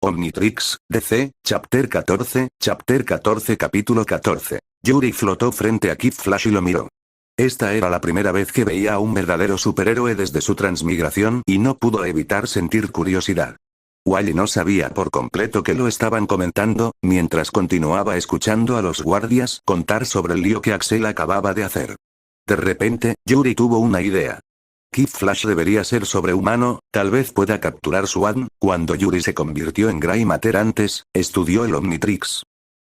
Omnitrix, DC, Chapter 14, capítulo 14. Yuri flotó frente a Kid Flash y lo miró. Esta era la primera vez que veía a un verdadero superhéroe desde su transmigración y no pudo evitar sentir curiosidad. Wally no sabía por completo que lo estaban comentando, mientras continuaba escuchando a los guardias contar sobre el lío que Axel acababa de hacer. De repente, Yuri tuvo una idea. Kid Flash debería ser sobrehumano, tal vez pueda capturar su ADN. Cuando Yuri se convirtió en Gray Matter antes, estudió el Omnitrix.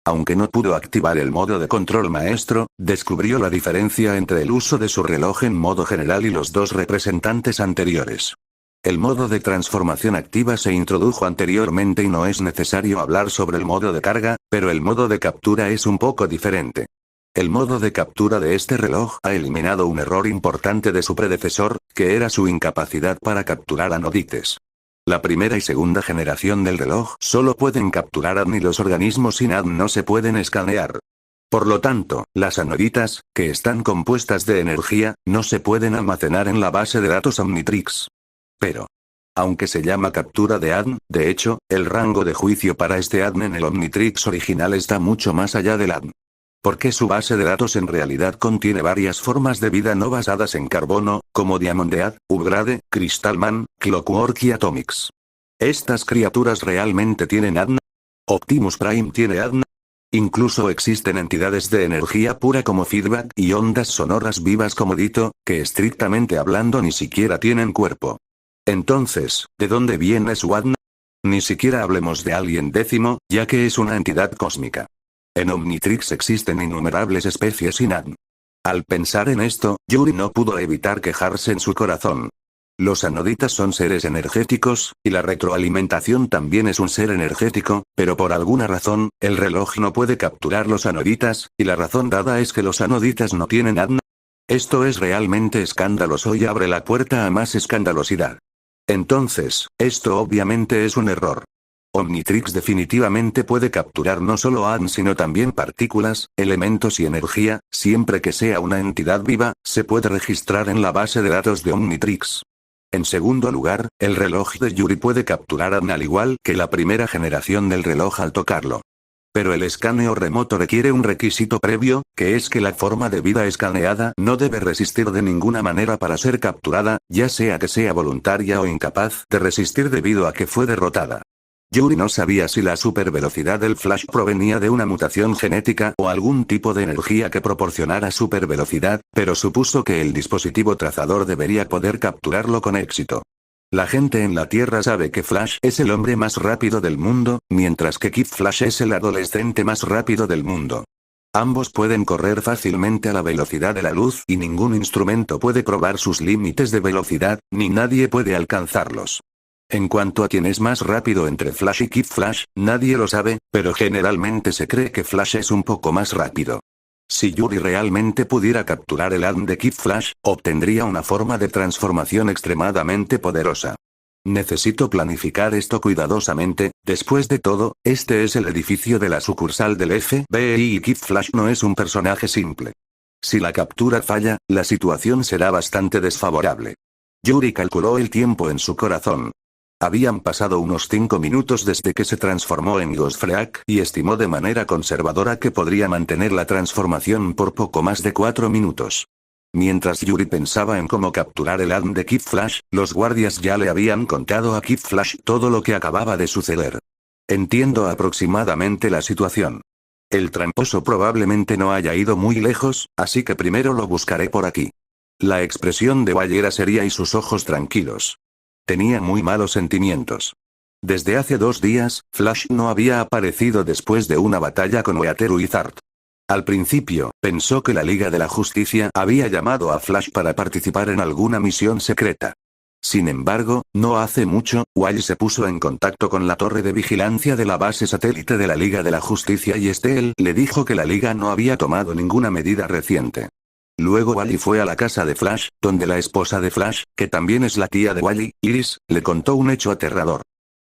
Aunque no pudo activar el modo de control maestro, descubrió la diferencia entre el uso de su reloj en modo general y los dos representantes anteriores. El modo de transformación activa se introdujo anteriormente y no es necesario hablar sobre el modo de carga, pero el modo de captura es un poco diferente. El modo de captura de este reloj ha eliminado un error importante de su predecesor, que era su incapacidad para capturar anodites. La primera y segunda generación del reloj solo pueden capturar ADN y los organismos sin ADN no se pueden escanear. Por lo tanto, las anoditas, que están compuestas de energía, no se pueden almacenar en la base de datos Omnitrix. Pero, aunque se llama captura de ADN, de hecho, el rango de juicio para este ADN en el Omnitrix original está mucho más allá del ADN. Porque su base de datos en realidad contiene varias formas de vida no basadas en carbono, como Diamondead, Upgrade, Crystalman, Clockwork y Atomics. ¿Estas criaturas realmente tienen ADN? ¿Optimus Prime tiene ADN? Incluso existen entidades de energía pura como feedback y ondas sonoras vivas como Dito, que estrictamente hablando ni siquiera tienen cuerpo. Entonces, ¿de dónde viene su ADN? Ni siquiera hablemos de Alien Décimo, ya que es una entidad cósmica. En Omnitrix existen innumerables especies sin ADN. Al pensar en esto, Yuri no pudo evitar quejarse en su corazón. Los anoditas son seres energéticos, y la retroalimentación también es un ser energético, pero por alguna razón, el reloj no puede capturar los anoditas, y la razón dada es que los anoditas no tienen ADN. Esto es realmente escandaloso y abre la puerta a más escandalosidad. Entonces, esto obviamente es un error. Omnitrix definitivamente puede capturar no solo ADN sino también partículas, elementos y energía, siempre que sea una entidad viva, se puede registrar en la base de datos de Omnitrix. En segundo lugar, el reloj de Yuri puede capturar ADN al igual que la primera generación del reloj al tocarlo. Pero el escaneo remoto requiere un requisito previo, que es que la forma de vida escaneada no debe resistir de ninguna manera para ser capturada, ya sea que sea voluntaria o incapaz de resistir debido a que fue derrotada. Yuri no sabía si la supervelocidad del Flash provenía de una mutación genética o algún tipo de energía que proporcionara supervelocidad, pero supuso que el dispositivo trazador debería poder capturarlo con éxito. La gente en la Tierra sabe que Flash es el hombre más rápido del mundo, mientras que Kid Flash es el adolescente más rápido del mundo. Ambos pueden correr fácilmente a la velocidad de la luz y ningún instrumento puede probar sus límites de velocidad, ni nadie puede alcanzarlos. En cuanto a quién es más rápido entre Flash y Kid Flash, nadie lo sabe, pero generalmente se cree que Flash es un poco más rápido. Si Yuri realmente pudiera capturar el ADN de Kid Flash, obtendría una forma de transformación extremadamente poderosa. Necesito planificar esto cuidadosamente, después de todo, este es el edificio de la sucursal del FBI y Kid Flash no es un personaje simple. Si la captura falla, la situación será bastante desfavorable. Yuri calculó el tiempo en su corazón. Habían pasado unos 5 minutos desde que se transformó en Ghostfreak y estimó de manera conservadora que podría mantener la transformación por poco más de 4 minutos. Mientras Yuri pensaba en cómo capturar el ADN de Kid Flash, los guardias ya le habían contado a Kid Flash todo lo que acababa de suceder. Entiendo aproximadamente la situación. El tramposo probablemente no haya ido muy lejos, así que primero lo buscaré por aquí. La expresión de Wally era seria y sus ojos tranquilos. Tenía muy malos sentimientos. Desde hace 2 días, Flash no había aparecido después de una batalla con Weatheru y Zart. Al principio, pensó que la Liga de la Justicia había llamado a Flash para participar en alguna misión secreta. Sin embargo, no hace mucho, Wally se puso en contacto con la torre de vigilancia de la base satélite de la Liga de la Justicia y él le dijo que la Liga no había tomado ninguna medida reciente. Luego Wally fue a la casa de Flash, donde la esposa de Flash, que también es la tía de Wally, Iris, le contó un hecho aterrador.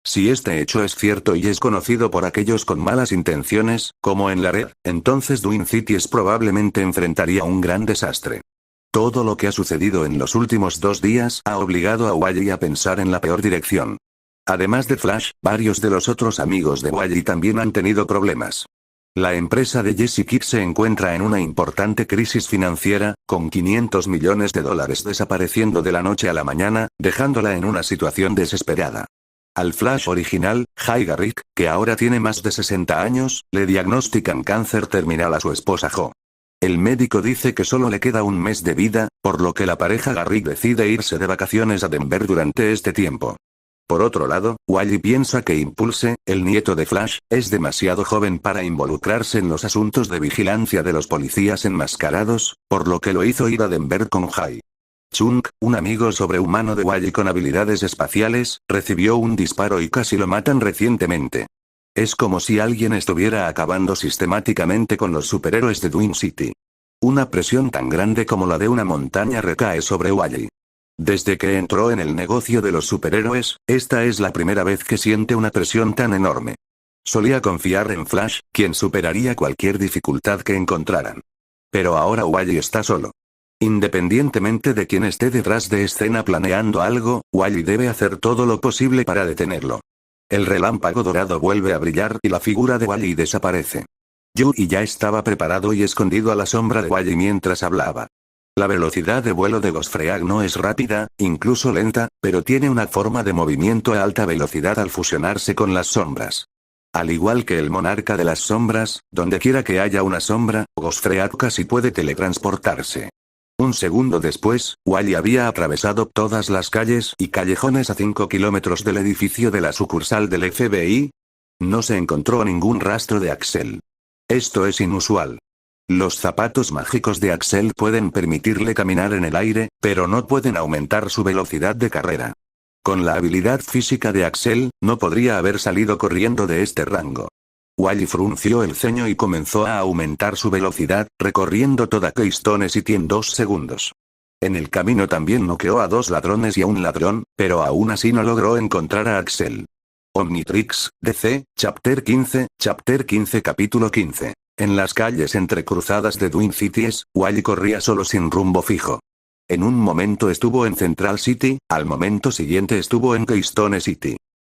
Si este hecho es cierto y es conocido por aquellos con malas intenciones, como en la red, entonces Dwayne Cities probablemente enfrentaría un gran desastre. Todo lo que ha sucedido en los últimos 2 días ha obligado a Wally a pensar en la peor dirección. Además de Flash, varios de los otros amigos de Wally también han tenido problemas. La empresa de Jesse Kidd se encuentra en una importante crisis financiera, con $500 millones desapareciendo de la noche a la mañana, dejándola en una situación desesperada. Al Flash original, Jay Garrick, que ahora tiene más de 60 años, le diagnostican cáncer terminal a su esposa Jo. El médico dice que solo le queda un mes de vida, por lo que la pareja Garrick decide irse de vacaciones a Denver durante este tiempo. Por otro lado, Wally piensa que Impulse, el nieto de Flash, es demasiado joven para involucrarse en los asuntos de vigilancia de los policías enmascarados, por lo que lo hizo ir a Denver con Jay. Chunk, un amigo sobrehumano de Wally con habilidades espaciales, recibió un disparo y casi lo matan recientemente. Es como si alguien estuviera acabando sistemáticamente con los superhéroes de Dwayne City. Una presión tan grande como la de una montaña recae sobre Wally. Desde que entró en el negocio de los superhéroes, esta es la primera vez que siente una presión tan enorme. Solía confiar en Flash, quien superaría cualquier dificultad que encontraran. Pero ahora Wally está solo. Independientemente de quien esté detrás de escena planeando algo, Wally debe hacer todo lo posible para detenerlo. El relámpago dorado vuelve a brillar y la figura de Wally desaparece. Yuri ya estaba preparado y escondido a la sombra de Wally mientras hablaba. La velocidad de vuelo de Gosfreak no es rápida, incluso lenta, pero tiene una forma de movimiento a alta velocidad al fusionarse con las sombras. Al igual que el monarca de las sombras, donde quiera que haya una sombra, Gosfreak casi puede teletransportarse. Un segundo después, Wally había atravesado todas las calles y callejones a 5 kilómetros del edificio de la sucursal del FBI. No se encontró ningún rastro de Axel. Esto es inusual. Los zapatos mágicos de Axel pueden permitirle caminar en el aire, pero no pueden aumentar su velocidad de carrera. Con la habilidad física de Axel, no podría haber salido corriendo de este rango. Wally frunció el ceño y comenzó a aumentar su velocidad, recorriendo toda Keystone City en 2 segundos. En el camino también noqueó a 2 ladrones y a un ladrón, pero aún así no logró encontrar a Axel. Omnitrix, DC, Chapter 15, Capítulo 15. En las calles entrecruzadas de Dwayne City, Wally corría solo sin rumbo fijo. En un momento estuvo en Central City, al momento siguiente estuvo en Keystone City.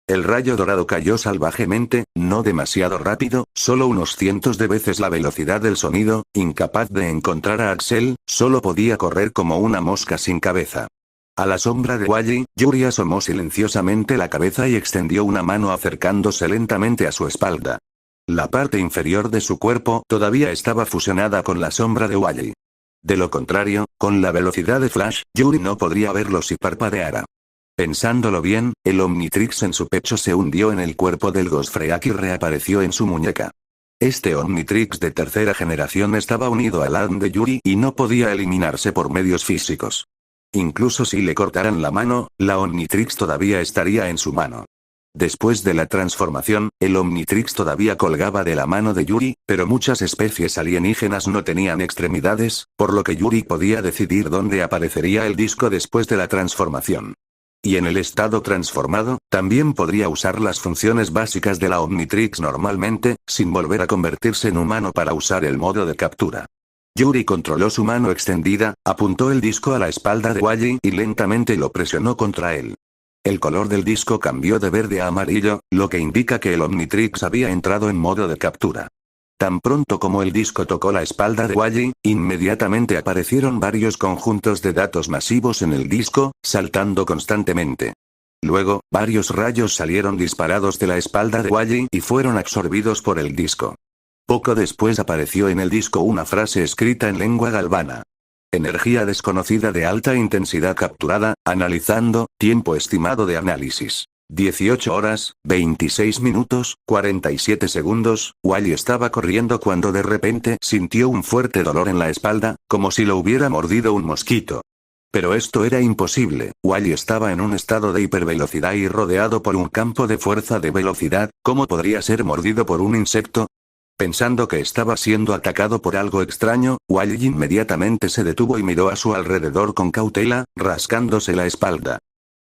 El rayo dorado cayó salvajemente, no demasiado rápido, solo unos cientos de veces la velocidad del sonido, incapaz de encontrar a Axel, solo podía correr como una mosca sin cabeza. A la sombra de Wally, Yuri asomó silenciosamente la cabeza y extendió una mano acercándose lentamente a su espalda. La parte inferior de su cuerpo todavía estaba fusionada con la sombra de Wally. De lo contrario, con la velocidad de Flash, Yuri no podría verlo si parpadeara. Pensándolo bien, el Omnitrix en su pecho se hundió en el cuerpo del Gosfreak y reapareció en su muñeca. Este Omnitrix de tercera generación estaba unido al ADN de Yuri y no podía eliminarse por medios físicos. Incluso si le cortaran la mano, la Omnitrix todavía estaría en su mano. Después de la transformación, el Omnitrix todavía colgaba de la mano de Yuri, pero muchas especies alienígenas no tenían extremidades, por lo que Yuri podía decidir dónde aparecería el disco después de la transformación. Y en el estado transformado, también podría usar las funciones básicas de la Omnitrix normalmente, sin volver a convertirse en humano para usar el modo de captura. Yuri controló su mano extendida, apuntó el disco a la espalda de Wally y lentamente lo presionó contra él. El color del disco cambió de verde a amarillo, lo que indica que el Omnitrix había entrado en modo de captura. Tan pronto como el disco tocó la espalda de Wally, inmediatamente aparecieron varios conjuntos de datos masivos en el disco, saltando constantemente. Luego, varios rayos salieron disparados de la espalda de Wally y fueron absorbidos por el disco. Poco después apareció en el disco una frase escrita en lengua galvana. Energía desconocida de alta intensidad capturada, analizando, tiempo estimado de análisis. 18 horas, 26 minutos, 47 segundos, Wally estaba corriendo cuando de repente sintió un fuerte dolor en la espalda, como si lo hubiera mordido un mosquito. Pero esto era imposible, Wally estaba en un estado de hipervelocidad y rodeado por un campo de fuerza de velocidad, ¿cómo podría ser mordido por un insecto? Pensando que estaba siendo atacado por algo extraño, Wally inmediatamente se detuvo y miró a su alrededor con cautela, rascándose la espalda.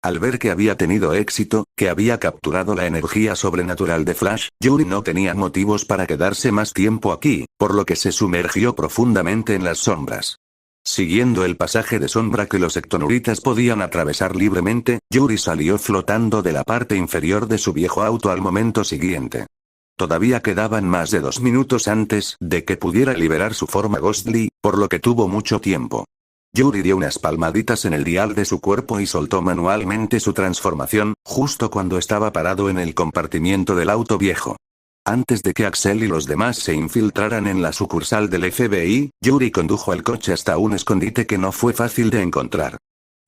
Al ver que había tenido éxito, que había capturado la energía sobrenatural de Flash, Yuri no tenía motivos para quedarse más tiempo aquí, por lo que se sumergió profundamente en las sombras. Siguiendo el pasaje de sombra que los ectonuritas podían atravesar libremente, Yuri salió flotando de la parte inferior de su viejo auto al momento siguiente. Todavía quedaban más de 2 minutos antes de que pudiera liberar su forma Ghostly, por lo que tuvo mucho tiempo. Yuri dio unas palmaditas en el dial de su cuerpo y soltó manualmente su transformación, justo cuando estaba parado en el compartimiento del auto viejo. Antes de que Axel y los demás se infiltraran en la sucursal del FBI, Yuri condujo el coche hasta un escondite que no fue fácil de encontrar.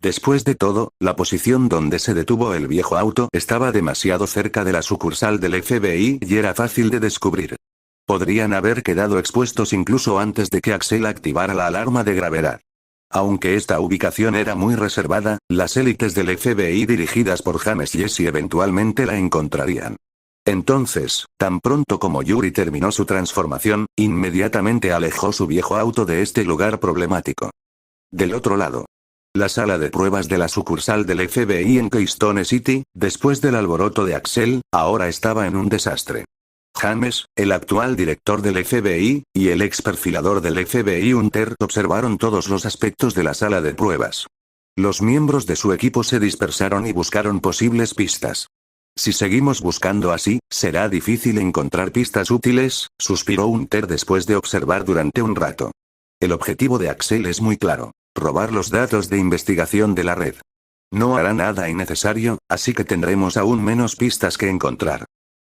Después de todo, la posición donde se detuvo el viejo auto estaba demasiado cerca de la sucursal del FBI y era fácil de descubrir. Podrían haber quedado expuestos incluso antes de que Axel activara la alarma de gravedad. Aunque esta ubicación era muy reservada, las élites del FBI dirigidas por James Jesse eventualmente la encontrarían. Entonces, tan pronto como Yuri terminó su transformación, inmediatamente alejó su viejo auto de este lugar problemático. Del otro lado, la sala de pruebas de la sucursal del FBI en Keystone City, después del alboroto de Axel, ahora estaba en un desastre. James, el actual director del FBI, y el ex perfilador del FBI Hunter observaron todos los aspectos de la sala de pruebas. Los miembros de su equipo se dispersaron y buscaron posibles pistas. Si seguimos buscando así, será difícil encontrar pistas útiles, suspiró Hunter después de observar durante un rato. El objetivo de Axel es muy claro: robar los datos de investigación de la red. No hará nada innecesario, así que tendremos aún menos pistas que encontrar.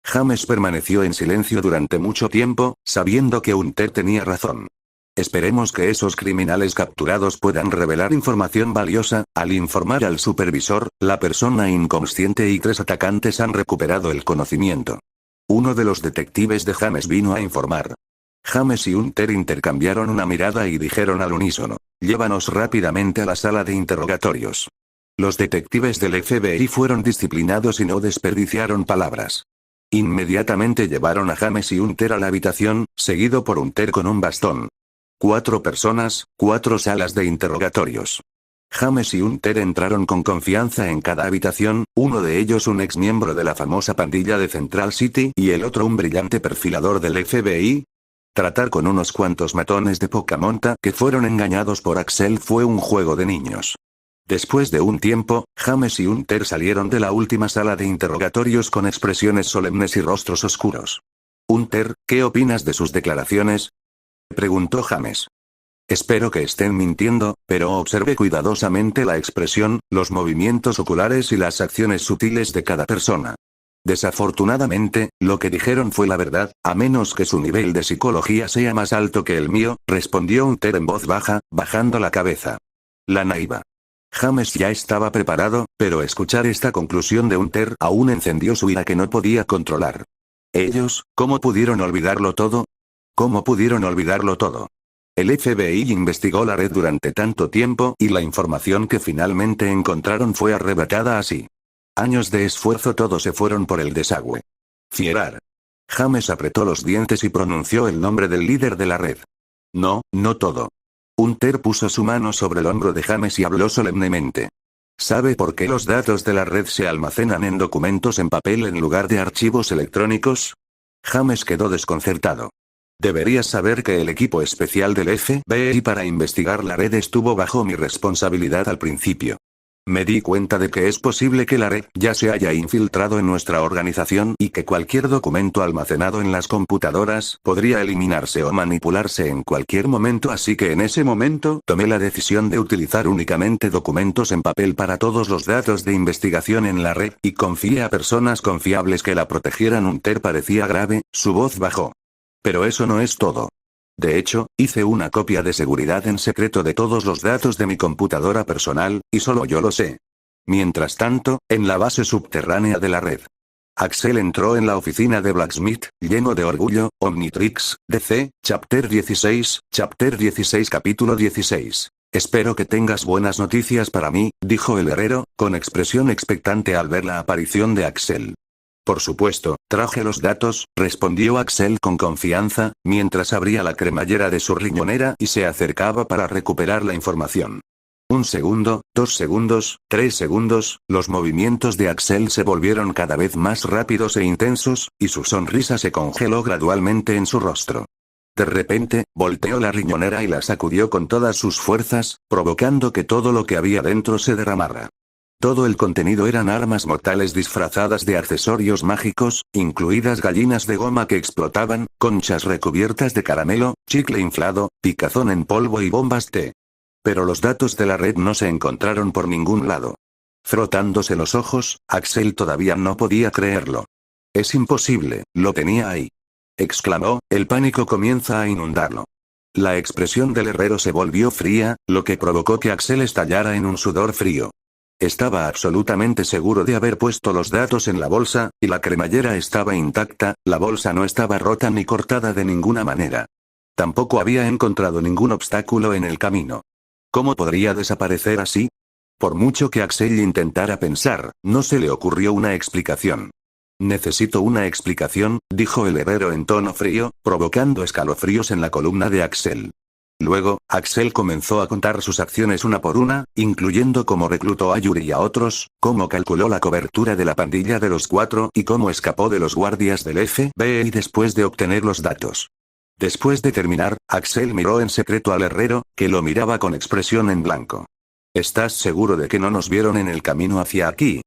James permaneció en silencio durante mucho tiempo, sabiendo que Hunter tenía razón. Esperemos que esos criminales capturados puedan revelar información valiosa. Al informar al supervisor, la persona inconsciente y 3 atacantes han recuperado el conocimiento. Uno de los detectives de James vino a informar. James y Hunter intercambiaron una mirada y dijeron al unísono: llévanos rápidamente a la sala de interrogatorios. Los detectives del FBI fueron disciplinados y no desperdiciaron palabras. Inmediatamente llevaron a James y Hunter a la habitación, seguido por Hunter con un bastón. 4 personas, 4 salas de interrogatorios. James y Hunter entraron con confianza en cada habitación, uno de ellos un ex miembro de la famosa pandilla de Central City y el otro un brillante perfilador del FBI. Tratar con unos cuantos matones de poca monta que fueron engañados por Axel fue un juego de niños. Después de un tiempo, James y Hunter salieron de la última sala de interrogatorios con expresiones solemnes y rostros oscuros. Hunter, ¿qué opinas de sus declaraciones?, preguntó James. Espero que estén mintiendo, pero observe cuidadosamente la expresión, los movimientos oculares y las acciones sutiles de cada persona. Desafortunadamente, lo que dijeron fue la verdad, a menos que su nivel de psicología sea más alto que el mío, respondió Hunter en voz baja, bajando la cabeza. La naiva. James ya estaba preparado, pero escuchar esta conclusión de Hunter aún encendió su ira que no podía controlar. Ellos, ¿cómo pudieron olvidarlo todo? ¿Cómo pudieron olvidarlo todo? El FBI investigó la red durante tanto tiempo y la información que finalmente encontraron fue arrebatada así. Años de esfuerzo todos se fueron por el desagüe. Fierar. James apretó los dientes y pronunció el nombre del líder de la red. No, no todo. Hunter puso su mano sobre el hombro de James y habló solemnemente. ¿Sabe por qué los datos de la red se almacenan en documentos en papel en lugar de archivos electrónicos? James quedó desconcertado. Deberías saber que el equipo especial del FBI para investigar la red estuvo bajo mi responsabilidad al principio. Me di cuenta de que es posible que la red ya se haya infiltrado en nuestra organización y que cualquier documento almacenado en las computadoras podría eliminarse o manipularse en cualquier momento, así que en ese momento tomé la decisión de utilizar únicamente documentos en papel para todos los datos de investigación en la red y confié a personas confiables que la protegieran. Hunter parecía grave, su voz bajó. Pero eso no es todo. De hecho, hice una copia de seguridad en secreto de todos los datos de mi computadora personal, y solo yo lo sé. Mientras tanto, en la base subterránea de la red. Axel entró en la oficina de Blacksmith, lleno de orgullo. Omnitrix, DC, Chapter 16, capítulo 16. Espero que tengas buenas noticias para mí, dijo el herrero, con expresión expectante al ver la aparición de Axel. Por supuesto, traje los datos, respondió Axel con confianza, mientras abría la cremallera de su riñonera y se acercaba para recuperar la información. 1 segundo, 2 segundos, 3 segundos, los movimientos de Axel se volvieron cada vez más rápidos e intensos, y su sonrisa se congeló gradualmente en su rostro. De repente, volteó la riñonera y la sacudió con todas sus fuerzas, provocando que todo lo que había dentro se derramara. Todo el contenido eran armas mortales disfrazadas de accesorios mágicos, incluidas gallinas de goma que explotaban, conchas recubiertas de caramelo, chicle inflado, picazón en polvo y bombas T. Pero los datos de la red no se encontraron por ningún lado. Frotándose los ojos, Axel todavía no podía creerlo. Es imposible, lo tenía ahí. Exclamó, el pánico comienza a inundarlo. La expresión del herrero se volvió fría, lo que provocó que Axel estallara en un sudor frío. Estaba absolutamente seguro de haber puesto los datos en la bolsa, y la cremallera estaba intacta, la bolsa no estaba rota ni cortada de ninguna manera. Tampoco había encontrado ningún obstáculo en el camino. ¿Cómo podría desaparecer así? Por mucho que Axel intentara pensar, no se le ocurrió una explicación. Necesito una explicación, dijo el herrero en tono frío, provocando escalofríos en la columna de Axel. Luego, Axel comenzó a contar sus acciones una por una, incluyendo cómo reclutó a Yuri y a otros, cómo calculó la cobertura de la pandilla de los 4 y cómo escapó de los guardias del FBI después de obtener los datos. Después de terminar, Axel miró en secreto al herrero, que lo miraba con expresión en blanco. ¿Estás seguro de que no nos vieron en el camino hacia aquí?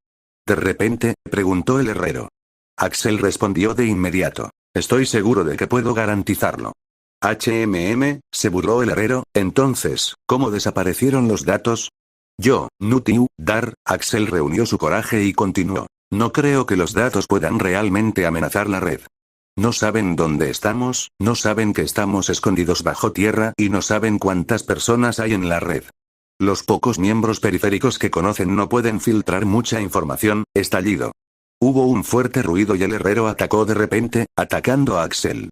De repente, preguntó el herrero. Axel respondió de inmediato. Estoy seguro de que puedo garantizarlo. Se burló el herrero, entonces, ¿cómo desaparecieron los datos? Yo, Nutiu, Dar, Axel reunió su coraje y continuó. No creo que los datos puedan realmente amenazar la red. No saben dónde estamos, no saben que estamos escondidos bajo tierra y no saben cuántas personas hay en la red. Los pocos miembros periféricos que conocen no pueden filtrar mucha información. Estallido. Hubo un fuerte ruido y el herrero atacó de repente, atacando a Axel.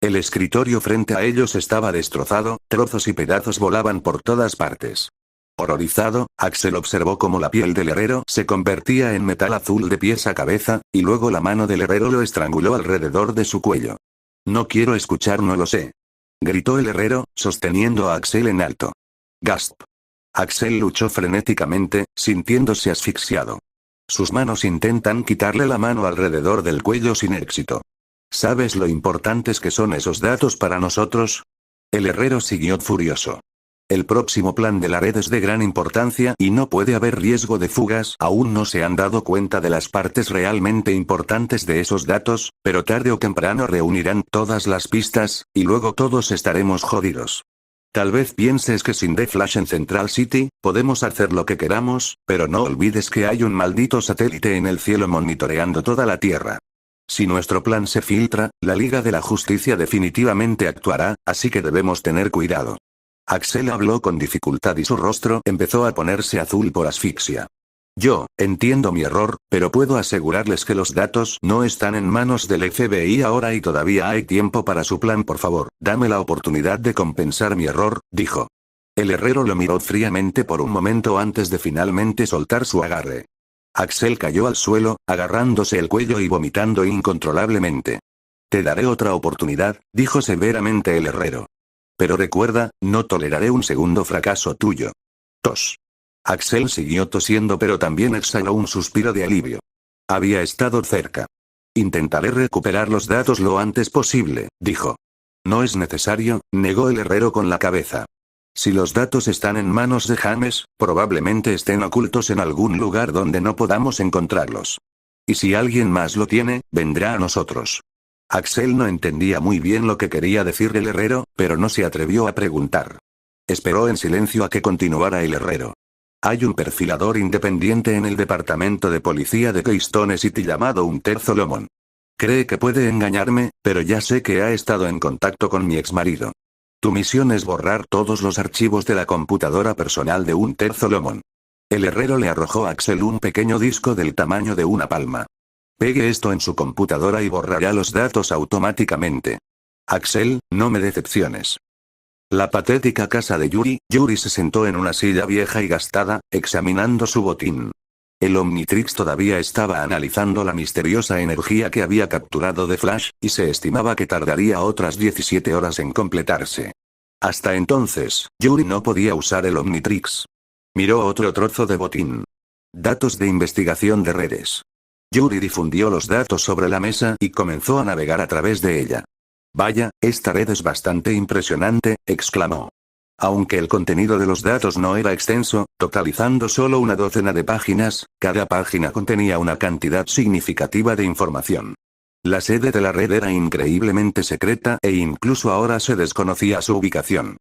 El escritorio frente a ellos estaba destrozado, trozos y pedazos volaban por todas partes. Horrorizado, Axel observó cómo la piel del herrero se convertía en metal azul de pies a cabeza, y luego la mano del herrero lo estranguló alrededor de su cuello. No quiero escuchar, no lo sé. Gritó el herrero, sosteniendo a Axel en alto. Gasp. Axel luchó frenéticamente, sintiéndose asfixiado. Sus manos intentan quitarle la mano alrededor del cuello sin éxito. ¿Sabes lo importantes que son esos datos para nosotros? El herrero siguió furioso. El próximo plan de la red es de gran importancia y no puede haber riesgo de fugas. Aún no se han dado cuenta de las partes realmente importantes de esos datos, pero tarde o temprano reunirán todas las pistas, y luego todos estaremos jodidos. Tal vez pienses que sin The Flash en Central City, podemos hacer lo que queramos, pero no olvides que hay un maldito satélite en el cielo monitoreando toda la Tierra. Si nuestro plan se filtra, la Liga de la Justicia definitivamente actuará, así que debemos tener cuidado. Axel habló con dificultad y su rostro empezó a ponerse azul por asfixia. Yo, entiendo mi error, pero puedo asegurarles que los datos no están en manos del FBI ahora y todavía hay tiempo para su plan. Por favor, dame la oportunidad de compensar mi error, dijo. El herrero lo miró fríamente por un momento antes de finalmente soltar su agarre. Axel cayó al suelo, agarrándose el cuello y vomitando incontrolablemente. Te daré otra oportunidad, dijo severamente el herrero. Pero recuerda, no toleraré un segundo fracaso tuyo. Tos. Axel siguió tosiendo pero también exhaló un suspiro de alivio. Había estado cerca. Intentaré recuperar los datos lo antes posible, dijo. No es necesario, negó el herrero con la cabeza. Si los datos están en manos de James, probablemente estén ocultos en algún lugar donde no podamos encontrarlos. Y si alguien más lo tiene, vendrá a nosotros. Axel no entendía muy bien lo que quería decir el herrero, pero no se atrevió a preguntar. Esperó en silencio a que continuara el herrero. Hay un perfilador independiente en el departamento de policía de Keystone City llamado Hunter Solomon. Cree que puede engañarme, pero ya sé que ha estado en contacto con mi exmarido. Tu misión es borrar todos los archivos de la computadora personal de Hunter Solomon. El herrero le arrojó a Axel un pequeño disco del tamaño de una palma. Pegue esto en su computadora y borrará los datos automáticamente. Axel, no me decepciones. La patética casa de Yuri se sentó en una silla vieja y gastada, examinando su botín. El Omnitrix todavía estaba analizando la misteriosa energía que había capturado de Flash, y se estimaba que tardaría otras 17 horas en completarse. Hasta entonces, Yuri no podía usar el Omnitrix. Miró otro trozo de botín. Datos de investigación de redes. Yuri difundió los datos sobre la mesa y comenzó a navegar a través de ella. Vaya, esta red es bastante impresionante, exclamó. Aunque el contenido de los datos no era extenso, totalizando solo una docena de páginas, cada página contenía una cantidad significativa de información. La sede de la red era increíblemente secreta e incluso ahora se desconocía su ubicación.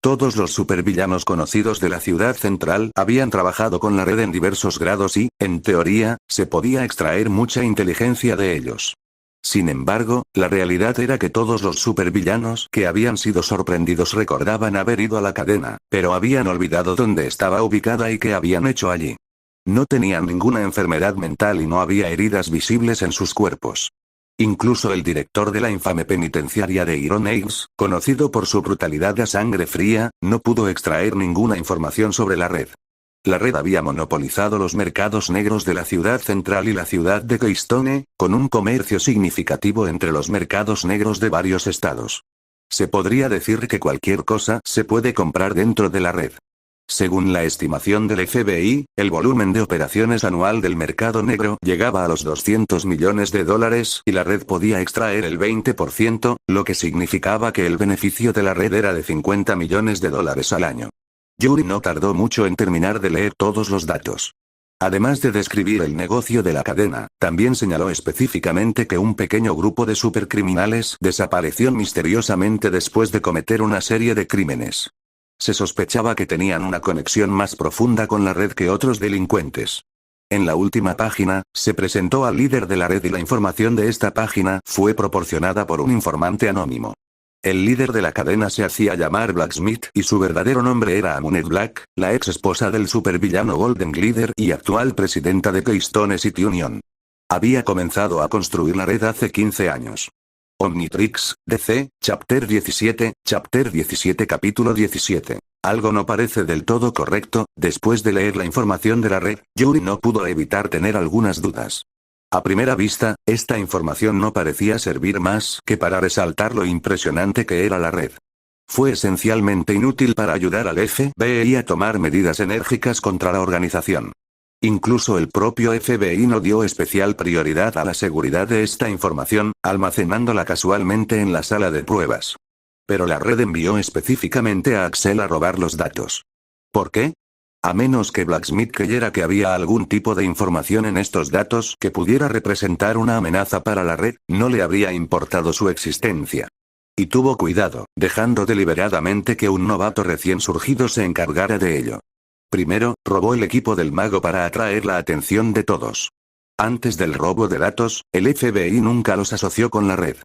Todos los supervillanos conocidos de la ciudad central habían trabajado con la red en diversos grados y, en teoría, se podía extraer mucha inteligencia de ellos. Sin embargo, la realidad era que todos los supervillanos que habían sido sorprendidos recordaban haber ido a la cadena, pero habían olvidado dónde estaba ubicada y qué habían hecho allí. No tenían ninguna enfermedad mental y no había heridas visibles en sus cuerpos. Incluso el director de la infame penitenciaria de Iron Heights, conocido por su brutalidad a sangre fría, no pudo extraer ninguna información sobre la red. La red había monopolizado los mercados negros de la ciudad central y la ciudad de Keystone, con un comercio significativo entre los mercados negros de varios estados. Se podría decir que cualquier cosa se puede comprar dentro de la red. Según la estimación del FBI, el volumen de operaciones anual del mercado negro llegaba a los 200 millones de dólares y la red podía extraer el 20%, lo que significaba que el beneficio de la red era de 50 millones de dólares al año. Yuri no tardó mucho en terminar de leer todos los datos. Además de describir el negocio de la cadena, también señaló específicamente que un pequeño grupo de supercriminales desapareció misteriosamente después de cometer una serie de crímenes. Se sospechaba que tenían una conexión más profunda con la red que otros delincuentes. En la última página, se presentó al líder de la red y la información de esta página fue proporcionada por un informante anónimo. El líder de la cadena se hacía llamar Blacksmith y su verdadero nombre era Amunet Black, la ex esposa del supervillano Golden Glider y actual presidenta de Keystone City Union. Había comenzado a construir la red hace 15 años. Omnitrix, DC, Chapter 17, Capítulo 17. Algo no parece del todo correcto. Después de leer la información de la red, Yuri no pudo evitar tener algunas dudas. A primera vista, esta información no parecía servir más que para resaltar lo impresionante que era la red. Fue esencialmente inútil para ayudar al FBI a tomar medidas enérgicas contra la organización. Incluso el propio FBI no dio especial prioridad a la seguridad de esta información, almacenándola casualmente en la sala de pruebas. Pero la red envió específicamente a Axel a robar los datos. ¿Por qué? A menos que Blacksmith creyera que había algún tipo de información en estos datos que pudiera representar una amenaza para la red, no le habría importado su existencia. Y tuvo cuidado, dejando deliberadamente que un novato recién surgido se encargara de ello. Primero, robó el equipo del mago para atraer la atención de todos. Antes del robo de datos, el FBI nunca los asoció con la red.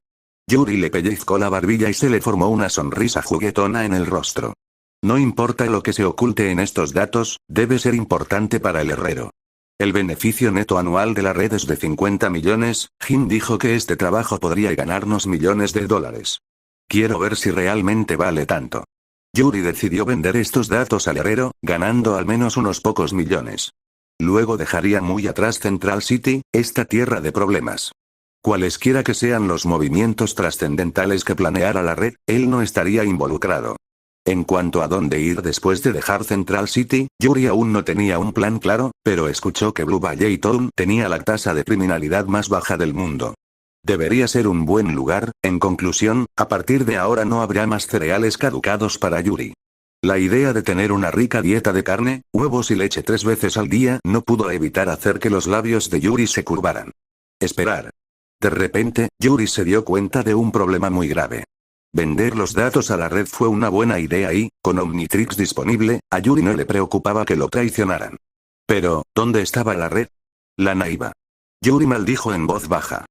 Yuri le pellizcó la barbilla y se le formó una sonrisa juguetona en el rostro. No importa lo que se oculte en estos datos, debe ser importante para el herrero. El beneficio neto anual de la red es de 50 millones, Jim dijo que este trabajo podría ganarnos millones de dólares. Quiero ver si realmente vale tanto. Yuri decidió vender estos datos al herrero, ganando al menos unos pocos millones. Luego dejaría muy atrás Central City, esta tierra de problemas. Cualesquiera que sean los movimientos trascendentales que planeara la red, él no estaría involucrado. En cuanto a dónde ir después de dejar Central City, Yuri aún no tenía un plan claro, pero escuchó que Blue Valley Town tenía la tasa de criminalidad más baja del mundo. Debería ser un buen lugar. En conclusión, a partir de ahora no habrá más cereales caducados para Yuri. La idea de tener una rica dieta de carne, huevos y leche 3 veces al día no pudo evitar hacer que los labios de Yuri se curvaran. Esperar. De repente, Yuri se dio cuenta de un problema muy grave. Vender los datos a la red fue una buena idea y, con Omnitrix disponible, a Yuri no le preocupaba que lo traicionaran. Pero, ¿dónde estaba la red? La naiva. Yuri maldijo en voz baja.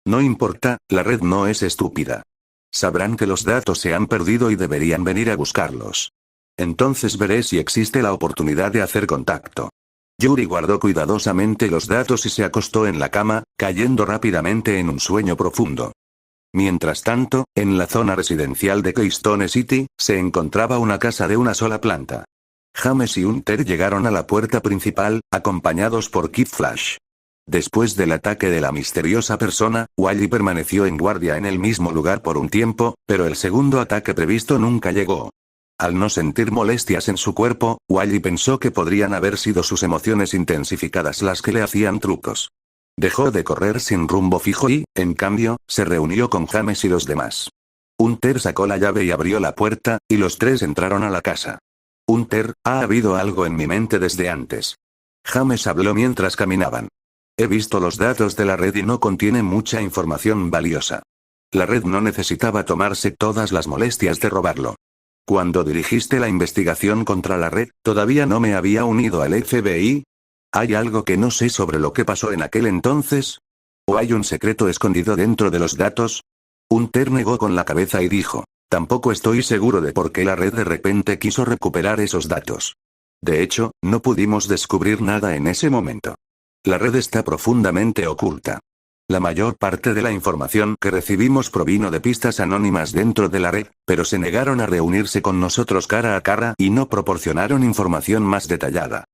No importa, la red no es estúpida. Sabrán que los datos se han perdido y deberían venir a buscarlos. Entonces veré si existe la oportunidad de hacer contacto. Yuri guardó cuidadosamente los datos y se acostó en la cama, cayendo rápidamente en un sueño profundo. Mientras tanto, en la zona residencial de Keystone City, se encontraba una casa de una sola planta. James y Hunter llegaron a la puerta principal, acompañados por Kid Flash. Después del ataque de la misteriosa persona, Wally permaneció en guardia en el mismo lugar por un tiempo, pero el segundo ataque previsto nunca llegó. Al no sentir molestias en su cuerpo, Wally pensó que podrían haber sido sus emociones intensificadas las que le hacían trucos. Dejó de correr sin rumbo fijo y, en cambio, se reunió con James y los demás. Hunter sacó la llave y abrió la puerta, y los tres entraron a la casa. Hunter, ha habido algo en mi mente desde antes. James habló mientras caminaban. He visto los datos de la red y no contiene mucha información valiosa. La red no necesitaba tomarse todas las molestias de robarlo. Cuando dirigiste la investigación contra la red, todavía no me había unido al FBI. ¿Hay algo que no sé sobre lo que pasó en aquel entonces? ¿O hay un secreto escondido dentro de los datos? Hunter negó con la cabeza y dijo, tampoco estoy seguro de por qué la red de repente quiso recuperar esos datos. De hecho, no pudimos descubrir nada en ese momento. La red está profundamente oculta. La mayor parte de la información que recibimos provino de pistas anónimas dentro de la red, pero se negaron a reunirse con nosotros cara a cara y no proporcionaron información más detallada.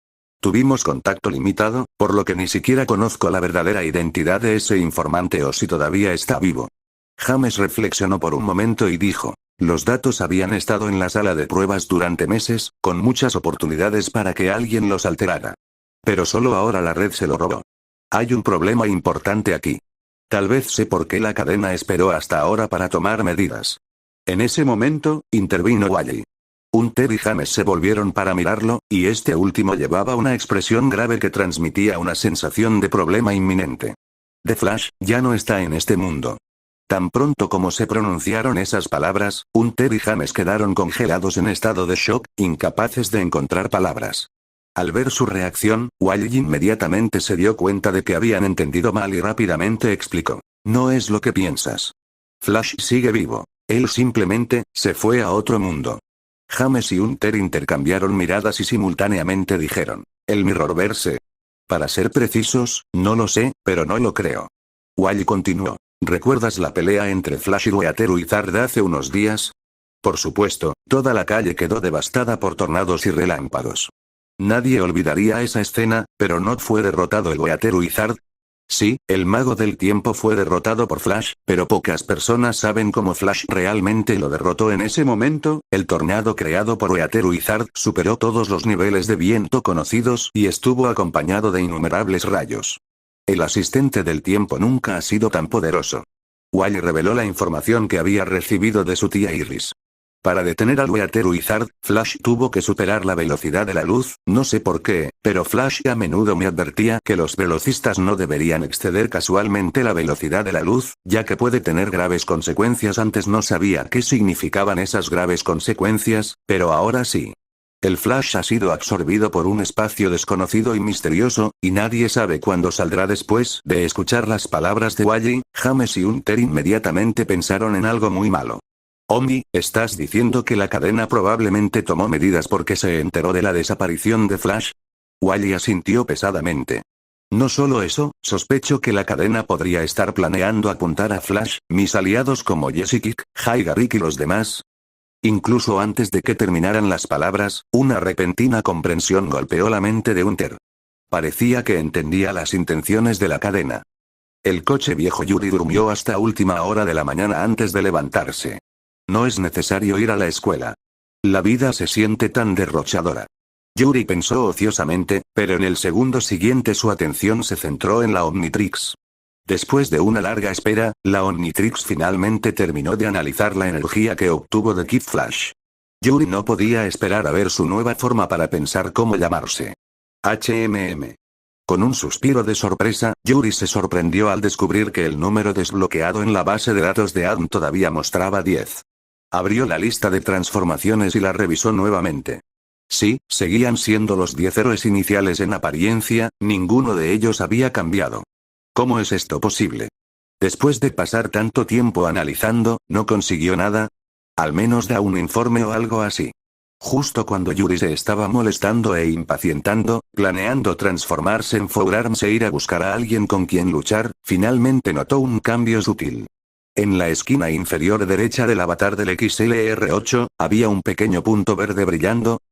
Tuvimos contacto limitado, por lo que ni siquiera conozco la verdadera identidad de ese informante o si todavía está vivo. James reflexionó por un momento y dijo, los datos habían estado en la sala de pruebas durante meses, con muchas oportunidades para que alguien los alterara. Pero solo ahora la red se lo robó. Hay un problema importante aquí. Tal vez sé por qué la cadena esperó hasta ahora para tomar medidas. En ese momento, intervino Wally. Hunter y James se volvieron para mirarlo, y este último llevaba una expresión grave que transmitía una sensación de problema inminente. The Flash, ya no está en este mundo. Tan pronto como se pronunciaron esas palabras, Hunter y James quedaron congelados en estado de shock, incapaces de encontrar palabras. Al ver su reacción, Wally inmediatamente se dio cuenta de que habían entendido mal y rápidamente explicó. No es lo que piensas. Flash sigue vivo. Él simplemente, se fue a otro mundo. James y Hunter intercambiaron miradas y simultáneamente dijeron. El Mirrorverse. Para ser precisos, no lo sé, pero no lo creo. Wally continuó. ¿Recuerdas la pelea entre Flash y Wheateruizard hace unos días? Por supuesto, toda la calle quedó devastada por tornados y relámpagos. Nadie olvidaría esa escena, pero ¿no fue derrotado el Wheateruizard? Sí, el mago del tiempo fue derrotado por Flash, pero pocas personas saben cómo Flash realmente lo derrotó en ese momento. El tornado creado por Wheateruizard superó todos los niveles de viento conocidos y estuvo acompañado de innumerables rayos. El asistente del tiempo nunca ha sido tan poderoso. Wally reveló la información que había recibido de su tía Iris. Para detener al Wheateruizard, Flash tuvo que superar la velocidad de la luz, no sé por qué, pero Flash a menudo me advertía que los velocistas no deberían exceder casualmente la velocidad de la luz, ya que puede tener graves consecuencias. Antes no sabía qué significaban esas graves consecuencias, pero ahora sí. El Flash ha sido absorbido por un espacio desconocido y misterioso, y nadie sabe cuándo saldrá. Después de escuchar las palabras de Wally, James y Hunter inmediatamente pensaron en algo muy malo. Omni, ¿estás diciendo que la cadena probablemente tomó medidas porque se enteró de la desaparición de Flash? Wally asintió pesadamente. No solo eso, sospecho que la cadena podría estar planeando apuntar a Flash, mis aliados como Jessica, Garrick y los demás. Incluso antes de que terminaran las palabras, una repentina comprensión golpeó la mente de Hunter. Parecía que entendía las intenciones de la cadena. El coche viejo Yuri durmió hasta última hora de la mañana antes de levantarse. No es necesario ir a la escuela. La vida se siente tan derrochadora. Yuri pensó ociosamente, pero en el segundo siguiente su atención se centró en la Omnitrix. Después de una larga espera, la Omnitrix finalmente terminó de analizar la energía que obtuvo de Kid Flash. Yuri no podía esperar a ver su nueva forma para pensar cómo llamarse. HMM. Con un suspiro de sorpresa, Yuri se sorprendió al descubrir que el número desbloqueado en la base de datos de ADN todavía mostraba 10. Abrió la lista de transformaciones y la revisó nuevamente. Sí, seguían siendo los 10 héroes iniciales en apariencia, ninguno de ellos había cambiado. ¿Cómo es esto posible? Después de pasar tanto tiempo analizando, ¿no consiguió nada? Al menos da un informe o algo así. Justo cuando Yuri se estaba molestando e impacientando, planeando transformarse en Forearms e ir a buscar a alguien con quien luchar, finalmente notó un cambio sutil. En la esquina inferior derecha del avatar del XLR8, había un pequeño punto verde brillando.